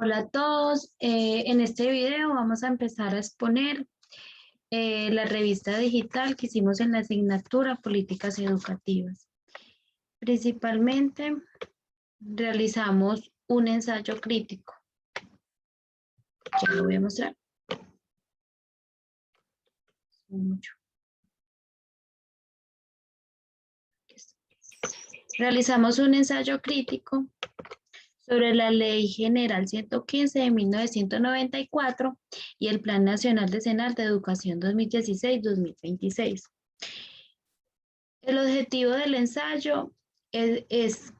Hola a todos, en este video vamos a empezar a exponer la revista digital que hicimos en la asignatura Políticas Educativas. Principalmente realizamos un ensayo crítico. Ya lo voy a mostrar. Mucho. Realizamos un ensayo crítico sobre la Ley General 115 de 1994 y el Plan Nacional Decenal de Educación 2016-2026. El objetivo del ensayo es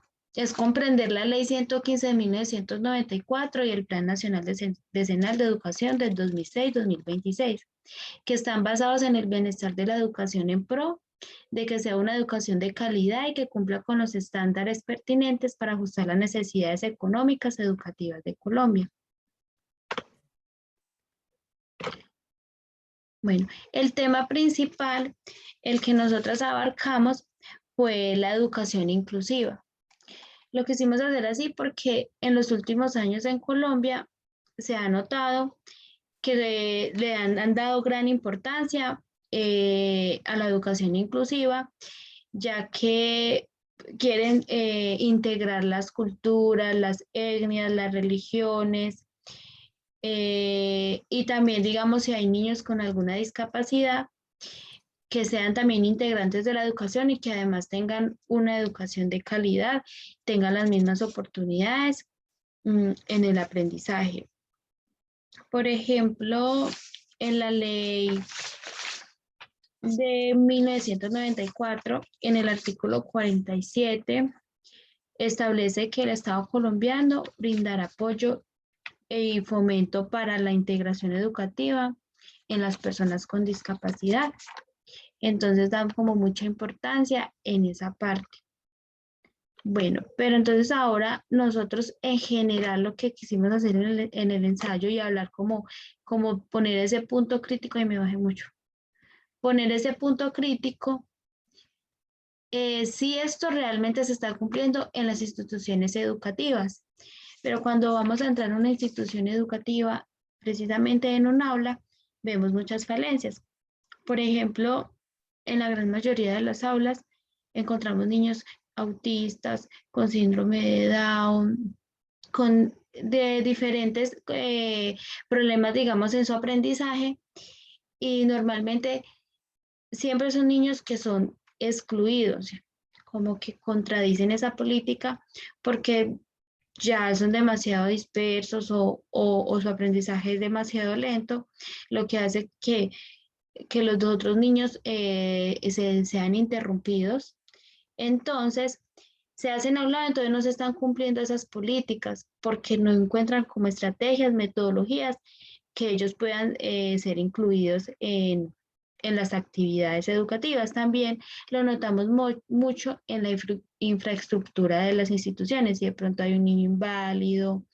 comprender la Ley 115 de 1994 y el Plan Nacional Decenal de Educación del 2006-2026, que están basados en el bienestar de la educación en pro de que sea una educación de calidad y que cumpla con los estándares pertinentes para ajustar las necesidades económicas educativas de Colombia. Bueno, el tema principal, el que nosotros abarcamos, fue la educación inclusiva. Lo quisimos hacer así porque en los últimos años en Colombia se ha notado que le han dado gran importancia a la educación inclusiva, ya que quieren integrar las culturas, las etnias, las religiones, y también, digamos, si hay niños con alguna discapacidad, que sean también integrantes de la educación y que además tengan una educación de calidad, tengan las mismas oportunidades en el aprendizaje. Por ejemplo, en la ley de 1994, en el artículo 47, establece que el Estado colombiano brindará apoyo y fomento para la integración educativa en las personas con discapacidad. Entonces dan como mucha importancia en esa parte. Bueno, pero entonces ahora nosotros en general lo que quisimos hacer en el ensayo y hablar como poner ese punto crítico, y me bajé mucho, poner ese punto crítico, si esto realmente se está cumpliendo en las instituciones educativas. Pero cuando vamos a entrar a una institución educativa, precisamente en un aula, vemos muchas falencias. Por ejemplo, en la gran mayoría de las aulas encontramos niños autistas, con síndrome de Down, de diferentes problemas, digamos, en su aprendizaje, y normalmente siempre son niños que son excluidos, como que contradicen esa política porque ya son demasiado dispersos o su aprendizaje es demasiado lento, lo que hace que los otros niños sean interrumpidos. Entonces, se hacen a un lado, entonces no se están cumpliendo esas políticas porque no encuentran como estrategias, metodologías que ellos puedan ser incluidos en las actividades educativas. También lo notamos mucho en la infraestructura de las instituciones. Si de pronto hay un niño inválido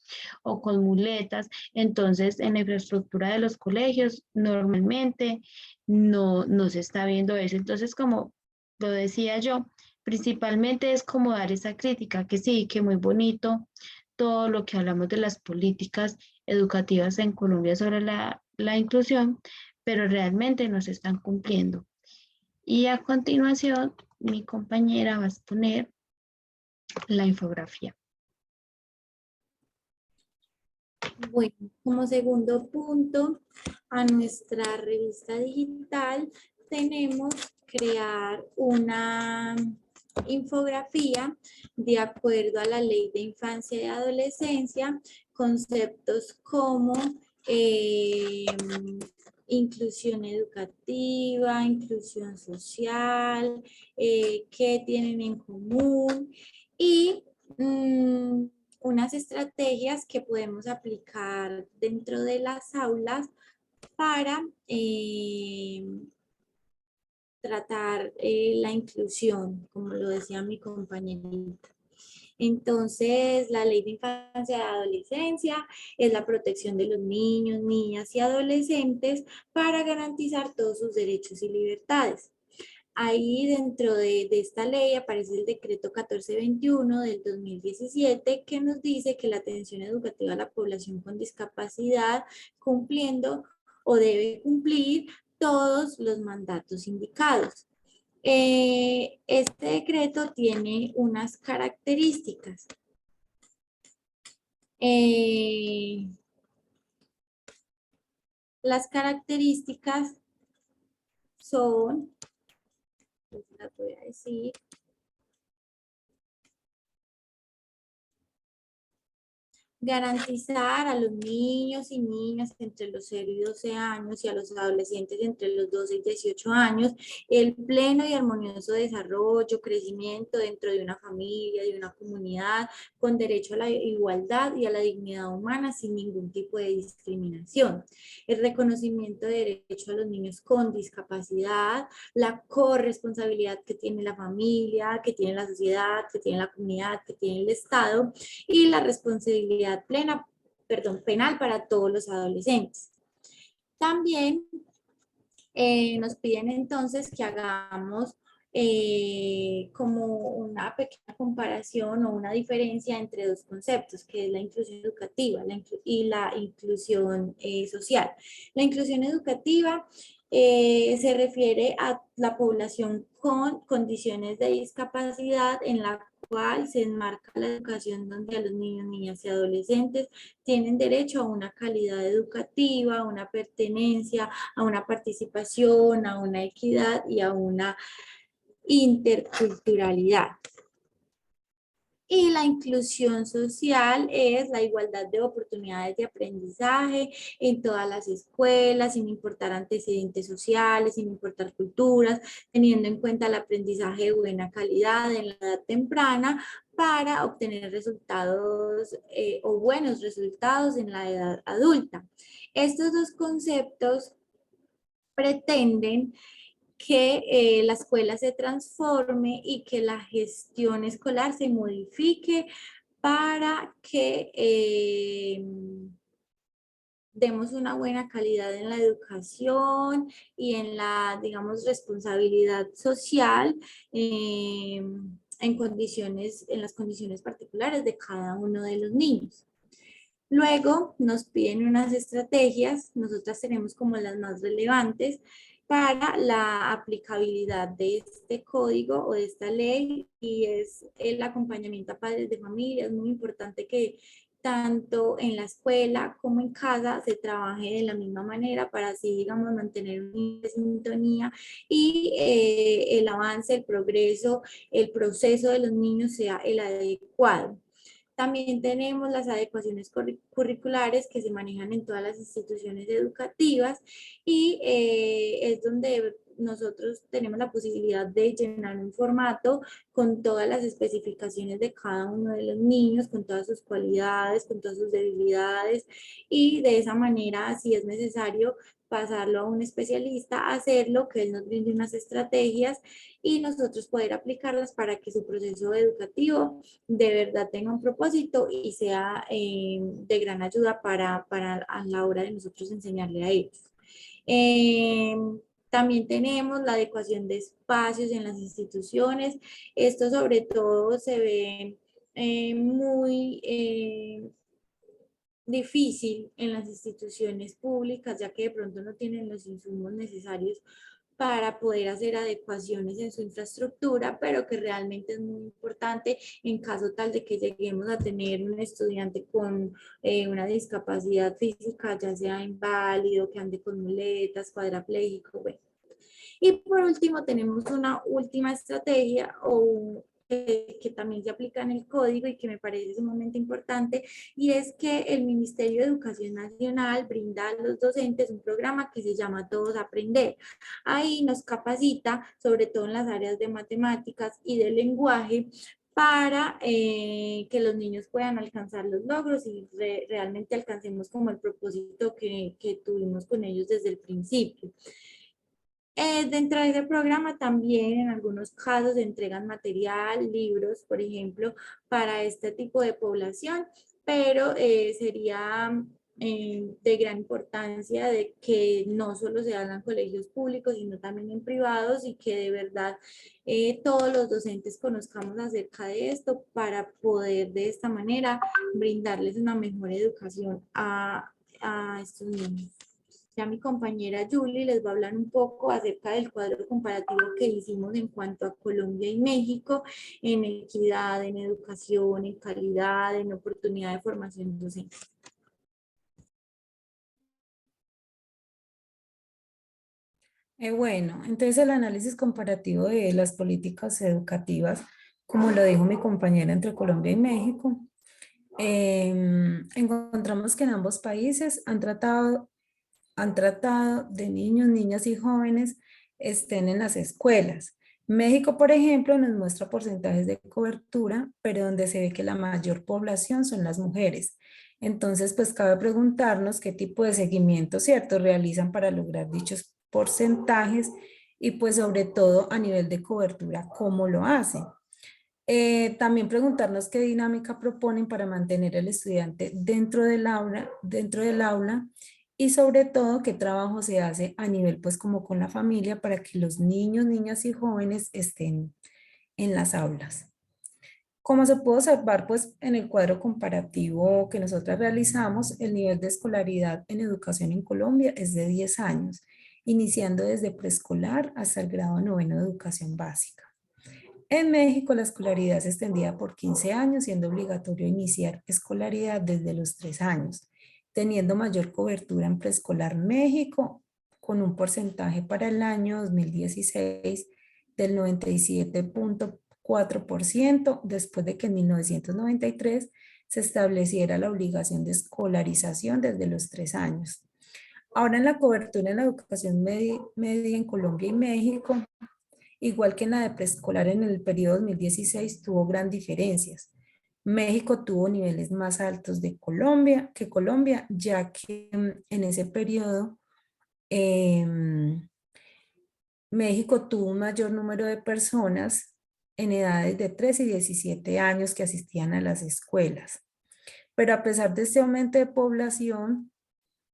o con muletas, entonces en la infraestructura de los colegios normalmente no se está viendo eso. Entonces, como lo decía yo, principalmente es como dar esa crítica, que sí, que muy bonito todo lo que hablamos de las políticas educativas en Colombia sobre la inclusión, pero realmente no se están cumpliendo. Y a continuación, mi compañera va a exponer la infografía. Bueno, como segundo punto, a nuestra revista digital tenemos crear una infografía de acuerdo a la Ley de Infancia y Adolescencia, conceptos como inclusión educativa, inclusión social, qué tienen en común y unas estrategias que podemos aplicar dentro de las aulas para tratar la inclusión, como lo decía mi compañerita. Entonces, la Ley de Infancia y Adolescencia es la protección de los niños, niñas y adolescentes para garantizar todos sus derechos y libertades. Ahí dentro de esta ley aparece el decreto 1421 del 2017 que nos dice que la atención educativa a la población con discapacidad cumpliendo o debe cumplir todos los mandatos indicados. Este decreto tiene unas características. Las características son, las voy a decir, garantizar a los niños y niñas entre los 0 y 12 años y a los adolescentes entre los 12 y 18 años el pleno y armonioso desarrollo, crecimiento dentro de una familia, de una comunidad, con derecho a la igualdad y a la dignidad humana sin ningún tipo de discriminación. El reconocimiento de derecho a los niños con discapacidad, la corresponsabilidad que tiene la familia, que tiene la sociedad, que tiene la comunidad, que tiene el Estado y la responsabilidad penal para todos los adolescentes. También nos piden entonces que hagamos como una pequeña comparación o una diferencia entre dos conceptos, que es la inclusión educativa y la inclusión social. La inclusión educativa se refiere a la población con condiciones de discapacidad en la cual se enmarca la educación donde a los niños, niñas y adolescentes tienen derecho a una calidad educativa, a una pertenencia, a una participación, a una equidad y a una interculturalidad. Y la inclusión social es la igualdad de oportunidades de aprendizaje en todas las escuelas, sin importar antecedentes sociales, sin importar culturas, teniendo en cuenta el aprendizaje de buena calidad en la edad temprana para obtener resultados o buenos resultados en la edad adulta. Estos dos conceptos pretenden que la escuela se transforme y que la gestión escolar se modifique para que demos una buena calidad en la educación y en la, digamos, responsabilidad social en las condiciones particulares de cada uno de los niños. Luego nos piden unas estrategias, nosotras tenemos como las más relevantes para la aplicabilidad de este código o de esta ley y es el acompañamiento a padres de familia. Es muy importante que tanto en la escuela como en casa se trabaje de la misma manera para así, digamos, mantener una sintonía y el avance, el progreso, el proceso de los niños sea el adecuado. También tenemos las adecuaciones curriculares que se manejan en todas las instituciones educativas y es donde nosotros tenemos la posibilidad de llenar un formato con todas las especificaciones de cada uno de los niños, con todas sus cualidades, con todas sus debilidades y de esa manera, si es necesario, pasarlo a un especialista, hacerlo, que él nos brinde unas estrategias y nosotros poder aplicarlas para que su proceso educativo de verdad tenga un propósito y sea de gran ayuda para a la hora de nosotros enseñarle a ellos. También tenemos la adecuación de espacios en las instituciones. Esto sobre todo se ve muy difícil en las instituciones públicas, ya que de pronto no tienen los insumos necesarios para poder hacer adecuaciones en su infraestructura, pero que realmente es muy importante en caso tal de que lleguemos a tener un estudiante con una discapacidad física, ya sea inválido, que ande con muletas, cuadrapléjico, bueno. Y por último tenemos una última estrategia que también se aplica en el código y que me parece sumamente importante, y es que el Ministerio de Educación Nacional brinda a los docentes un programa que se llama Todos Aprender. Ahí nos capacita, sobre todo en las áreas de matemáticas y de lenguaje, para que los niños puedan alcanzar los logros y realmente alcancemos como el propósito que tuvimos con ellos desde el principio. Dentro de ese programa también en algunos casos se entregan material, libros, por ejemplo, para este tipo de población, pero sería de gran importancia de que no solo se hagan en colegios públicos, sino también en privados y que de verdad todos los docentes conozcamos acerca de esto para poder de esta manera brindarles una mejor educación a estos niños. Ya mi compañera Julie les va a hablar un poco acerca del cuadro comparativo que hicimos en cuanto a Colombia y México en equidad, en educación, en calidad, en oportunidad de formación docente. Bueno, entonces el análisis comparativo de las políticas educativas, como lo dijo mi compañera entre Colombia y México, encontramos que en ambos países han tratado de niños, niñas y jóvenes estén en las escuelas. México, por ejemplo, nos muestra porcentajes de cobertura, pero donde se ve que la mayor población son las mujeres. Entonces, pues cabe preguntarnos qué tipo de seguimiento, ¿cierto?, realizan para lograr dichos porcentajes y pues sobre todo a nivel de cobertura, ¿cómo lo hacen? También preguntarnos qué dinámica proponen para mantener al estudiante dentro del aula y sobre todo qué trabajo se hace a nivel pues como con la familia para que los niños, niñas y jóvenes estén en las aulas. Como se puede observar pues en el cuadro comparativo que nosotros realizamos, el nivel de escolaridad en educación en Colombia es de 10 años, iniciando desde preescolar hasta el grado noveno de educación básica. En México, la escolaridad se extendía por 15 años, siendo obligatorio iniciar escolaridad desde los 3 años, teniendo mayor cobertura en preescolar México, con un porcentaje para el año 2016 del 97,4%, después de que en 1993 se estableciera la obligación de escolarización desde los 3 años. Ahora en la cobertura en la educación media en Colombia y México, igual que en la de preescolar en el periodo 2016, tuvo gran diferencias. México tuvo niveles más altos que Colombia, ya que en ese periodo México tuvo un mayor número de personas en edades de 3 y 17 años que asistían a las escuelas. Pero a pesar de este aumento de población,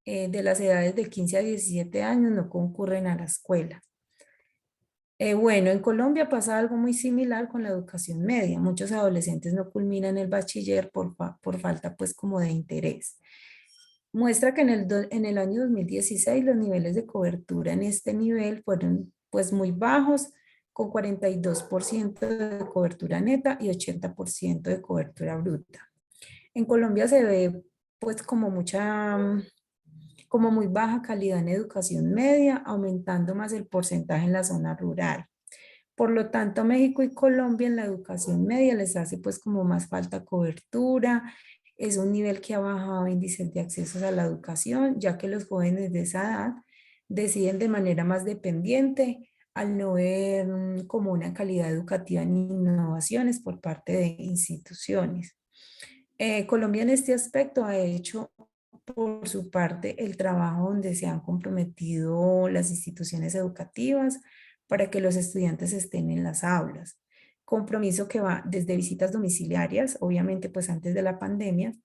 de las edades de 15 a 17 años no concurren a la escuela. Bueno, en Colombia pasa algo muy similar con la educación media. Muchos adolescentes no culminan el bachiller por falta pues como de interés. Muestra que en el año 2016 los niveles de cobertura en este nivel fueron pues muy bajos, con 42% de cobertura neta y 80% de cobertura bruta. En Colombia se ve pues como muy baja calidad en educación media, aumentando más el porcentaje en la zona rural. Por lo tanto, México y Colombia en la educación media les hace pues como más falta cobertura, es un nivel que ha bajado índices de acceso a la educación, ya que los jóvenes de esa edad deciden de manera más dependiente al no ver como una calidad educativa ni innovaciones por parte de instituciones. Colombia en este aspecto ha hecho por su parte el trabajo donde se han comprometido las instituciones educativas para que los estudiantes estén en las aulas. Compromiso que va desde visitas domiciliarias, obviamente pues antes de la pandemia,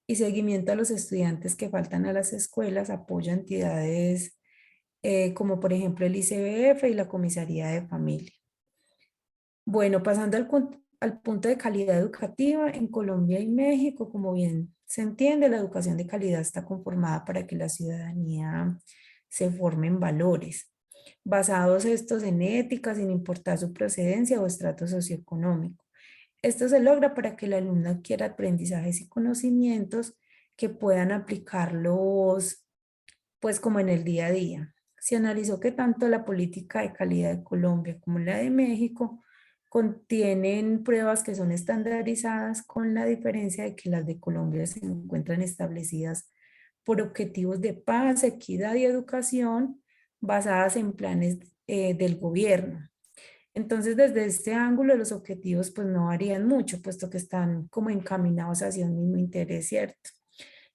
y seguimiento a los estudiantes que faltan a las escuelas, apoyo a entidades como por ejemplo el ICBF y la Comisaría de Familia. Bueno, pasando al punto de calidad educativa, en Colombia y México, como bien se entiende, la educación de calidad está conformada para que la ciudadanía se forme en valores, basados estos en ética, sin importar su procedencia o estrato socioeconómico. Esto se logra para que el alumno adquiera aprendizajes y conocimientos que puedan aplicarlos, pues como en el día a día. Se analizó que tanto la política de calidad de Colombia como la de México contienen pruebas que son estandarizadas, con la diferencia de que las de Colombia se encuentran establecidas por objetivos de paz, equidad y educación basadas en planes del gobierno. Entonces, desde este ángulo, los objetivos pues no varían mucho, puesto que están como encaminados hacia un mismo interés, ¿cierto?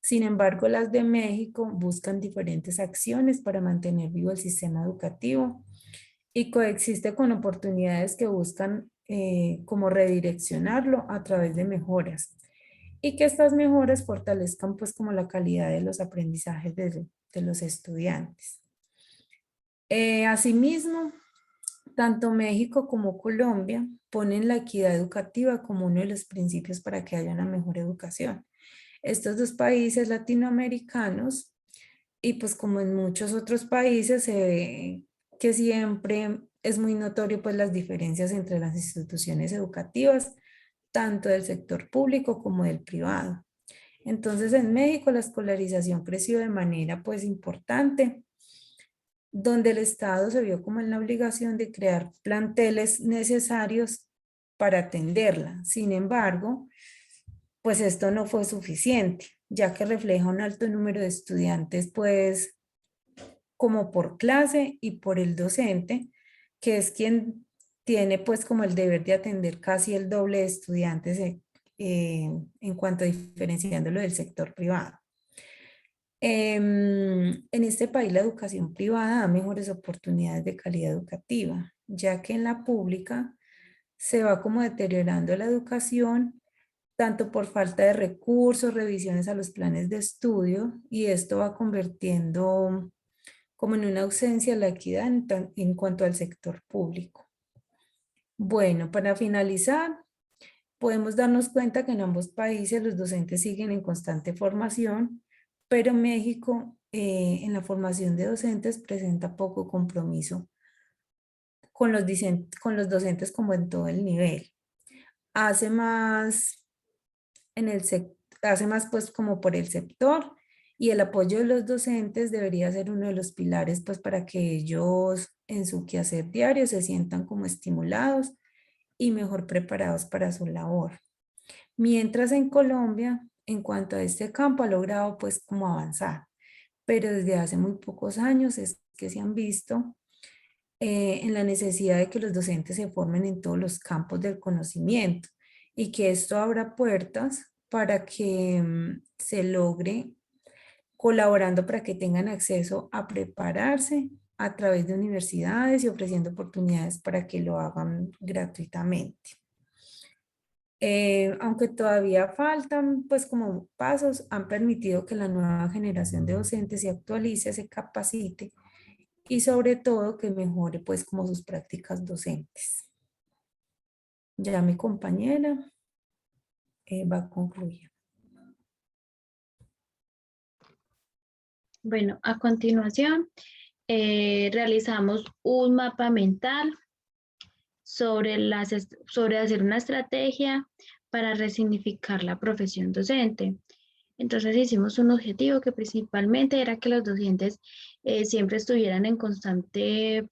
Sin embargo, las de México buscan diferentes acciones para mantener vivo el sistema educativo y coexiste con oportunidades que buscan como redireccionarlo a través de mejoras. y que estas mejoras fortalezcan pues como la calidad de los aprendizajes de los estudiantes. Asimismo, tanto México como Colombia ponen la equidad educativa como uno de los principios para que haya una mejor educación. Estos dos países latinoamericanos, y pues como en muchos otros países, se ve que siempre es muy notorio pues las diferencias entre las instituciones educativas, tanto del sector público como del privado. Entonces en México la escolarización creció de manera pues importante, donde el Estado se vio como en la obligación de crear planteles necesarios para atenderla. Sin embargo, pues esto no fue suficiente, ya que refleja un alto número de estudiantes, pues como por clase y por el docente, que es quien tiene pues como el deber de atender casi el doble de estudiantes en cuanto a diferenciándolo del sector privado. En este país la educación privada da mejores oportunidades de calidad educativa, ya que en la pública se va como deteriorando la educación, tanto por falta de recursos, revisiones a los planes de estudio, y esto va convirtiendo como en una ausencia de la equidad en cuanto al sector público. Bueno, para finalizar, podemos darnos cuenta que en ambos países los docentes siguen en constante formación, pero México en la formación de docentes presenta poco compromiso con con los docentes como en todo el nivel. Hace más hace más pues como por el sector, y el apoyo de los docentes debería ser uno de los pilares pues para que ellos en su quehacer diario se sientan como estimulados y mejor preparados para su labor. Mientras en Colombia, en cuanto a este campo, ha logrado pues como avanzar, pero desde hace muy pocos años es que se han visto en la necesidad de que los docentes se formen en todos los campos del conocimiento y que esto abra puertas para que se logre colaborando para que tengan acceso a prepararse a través de universidades y ofreciendo oportunidades para que lo hagan gratuitamente. Aunque todavía faltan, pues como pasos, han permitido que la nueva generación de docentes se actualice, se capacite y sobre todo que mejore pues como sus prácticas docentes. Ya mi compañera va a concluir. Bueno, a continuación realizamos un mapa mental sobre hacer una estrategia para resignificar la profesión docente. Entonces hicimos un objetivo que principalmente era que los docentes siempre estuvieran en constante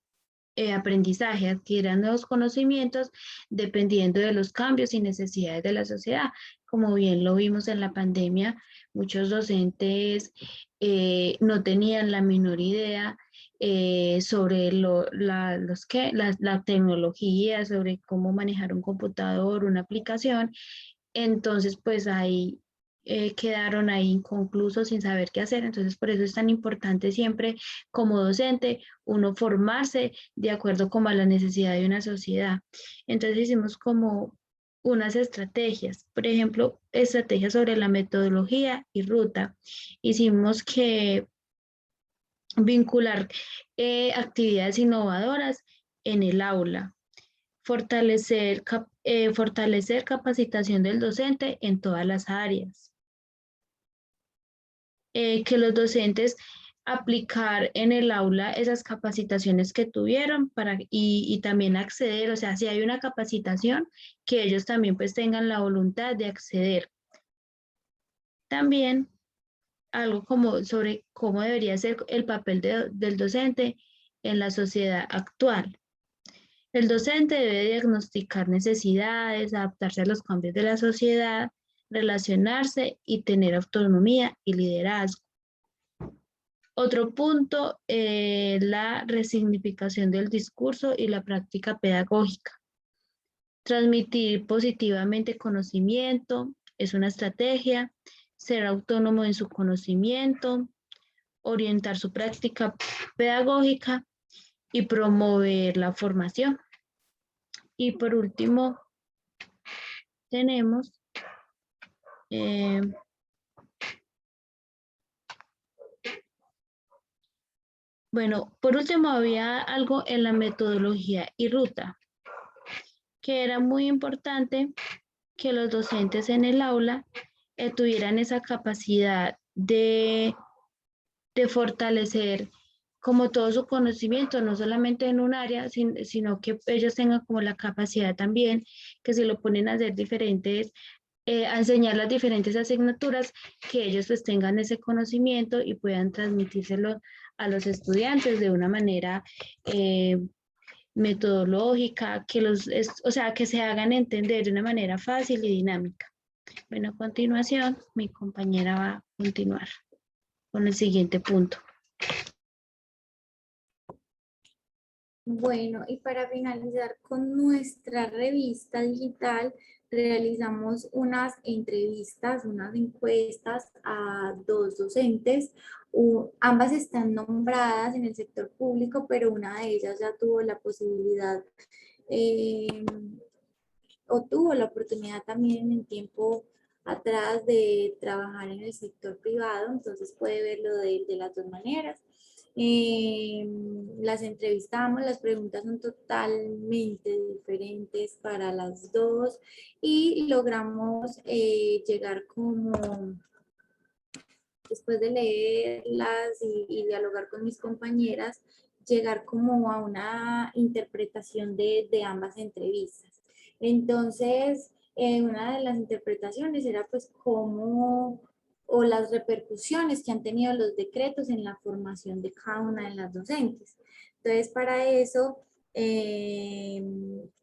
aprendizaje, adquieran nuevos conocimientos dependiendo de los cambios y necesidades de la sociedad. Como bien lo vimos en la pandemia, muchos docentes no tenían la menor idea sobre la tecnología, sobre cómo manejar un computador, una aplicación. Entonces, pues ahí quedaron ahí inconclusos sin saber qué hacer. Entonces, por eso es tan importante siempre como docente uno formarse de acuerdo como a la necesidad de una sociedad. Entonces hicimos como unas estrategias, por ejemplo, estrategias sobre la metodología y ruta. Hicimos que vincular actividades innovadoras en el aula, fortalecer capacitación del docente en todas las áreas, que los docentes aplicar en el aula esas capacitaciones que tuvieron y también acceder, o sea, si hay una capacitación, que ellos también pues tengan la voluntad de acceder. También algo como sobre cómo debería ser el papel del docente en la sociedad actual. El docente debe diagnosticar necesidades, adaptarse a los cambios de la sociedad, relacionarse y tener autonomía y liderazgo. Otro punto, la resignificación del discurso y la práctica pedagógica. Transmitir positivamente conocimiento es una estrategia, ser autónomo en su conocimiento, orientar su práctica pedagógica y promover la formación. Y por último, tenemos Eh, bueno, por último había algo en la metodología y ruta, que era muy importante que los docentes en el aula tuvieran esa capacidad de fortalecer como todo su conocimiento, no solamente en un área, sino que ellos tengan como la capacidad también, que se lo ponen a hacer diferentes, a enseñar las diferentes asignaturas, que ellos pues tengan ese conocimiento y puedan transmitírselo a los estudiantes de una manera metodológica, o sea, que se hagan entender de una manera fácil y dinámica. Bueno, a continuación, mi compañera va a continuar con el siguiente punto. Bueno, y para finalizar con nuestra revista digital, realizamos unas entrevistas, unas encuestas a 2 docentes. Ambas están nombradas en el sector público, pero una de ellas ya tuvo la posibilidad eh, o tuvo la oportunidad también en tiempo atrás de trabajar en el sector privado, entonces puede verlo de las dos maneras. Las entrevistamos, las preguntas son totalmente diferentes para las dos y logramos llegar como, después de leerlas y dialogar con mis compañeras, llegar como a una interpretación de ambas entrevistas. Entonces, una de las interpretaciones era pues cómo o las repercusiones que han tenido los decretos en la formación de cada una de las docentes. Entonces, para eso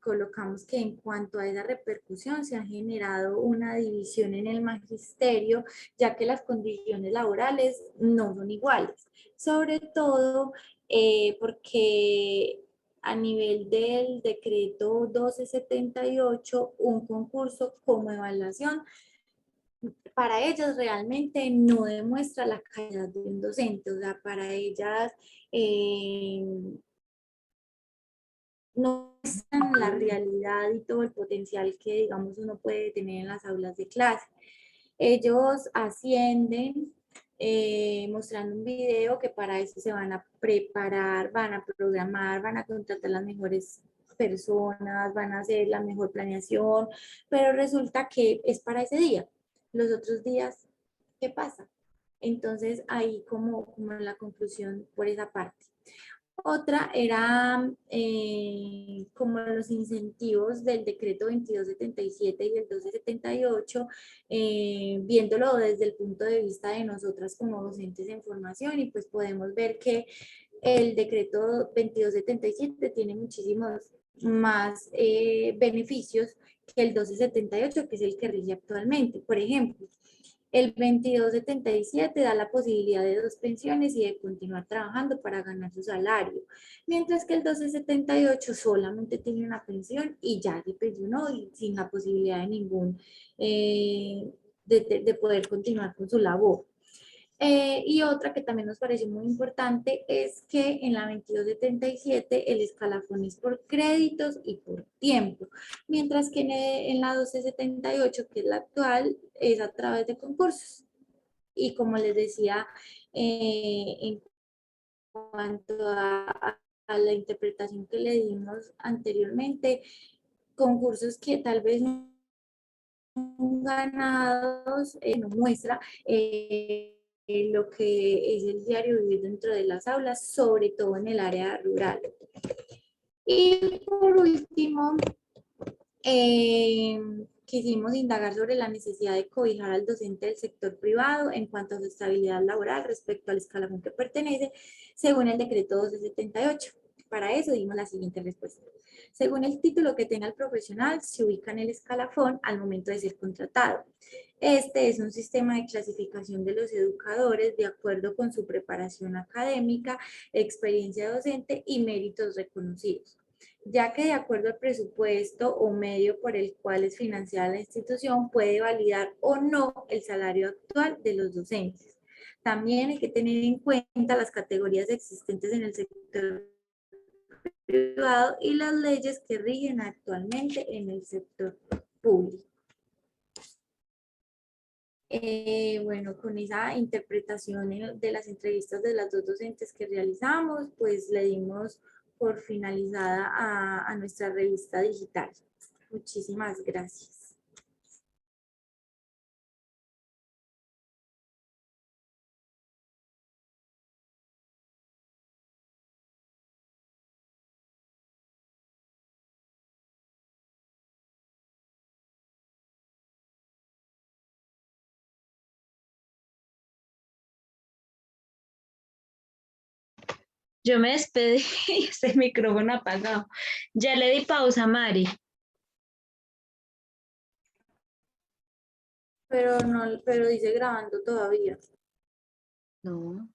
colocamos que en cuanto a esa repercusión se ha generado una división en el magisterio, ya que las condiciones laborales no son iguales. Sobre todo porque a nivel del decreto 1278, un concurso como evaluación para ellas realmente no demuestra la calidad de un docente, o sea, para ellas no muestran la realidad y todo el potencial que, digamos, uno puede tener en las aulas de clase. Ellos ascienden mostrando un video que para eso se van a preparar, van a programar, van a contratar las mejores personas, van a hacer la mejor planeación, pero resulta que es para ese día. Los otros días, ¿qué pasa? Entonces ahí como la conclusión por esa parte. Otra era como los incentivos del decreto 2277 y del 1278, viéndolo desde el punto de vista de nosotras como docentes en formación, y pues podemos ver que el decreto 2277 tiene muchísimos más beneficios que el 1278, que es el que rige actualmente. Por ejemplo, el 2277 da la posibilidad de 2 pensiones y de continuar trabajando para ganar su salario, mientras que el 1278 solamente tiene una pensión y ya se pensionó y sin la posibilidad de ningún, de poder continuar con su labor. Y otra que también nos pareció muy importante es que en la 2277 el escalafón es por créditos y por tiempo, mientras que en la 1278, que es la actual, es a través de concursos. Y como les decía, en cuanto a la interpretación que le dimos anteriormente, concursos que tal vez no son ganados, no muestra lo que es el diario vivir dentro de las aulas, sobre todo en el área rural. Y por último, quisimos indagar sobre la necesidad de cobijar al docente del sector privado en cuanto a su estabilidad laboral respecto al escalafón que pertenece, según el decreto 1278. Para eso dimos la siguiente respuesta. Según el título que tenga el profesional, se ubica en el escalafón al momento de ser contratado. Este es un sistema de clasificación de los educadores de acuerdo con su preparación académica, experiencia docente y méritos reconocidos, ya que de acuerdo al presupuesto o medio por el cual es financiada la institución, puede validar o no el salario actual de los docentes. También hay que tener en cuenta las categorías existentes en el sector privado y las leyes que rigen actualmente en el sector público. Bueno, con esa interpretación de las entrevistas de las dos docentes que realizamos, pues le dimos por finalizada a nuestra revista digital. Muchísimas gracias. Yo me despedí y este micrófono apagado. Ya le di pausa, Mari. Pero no, pero dice grabando todavía. No.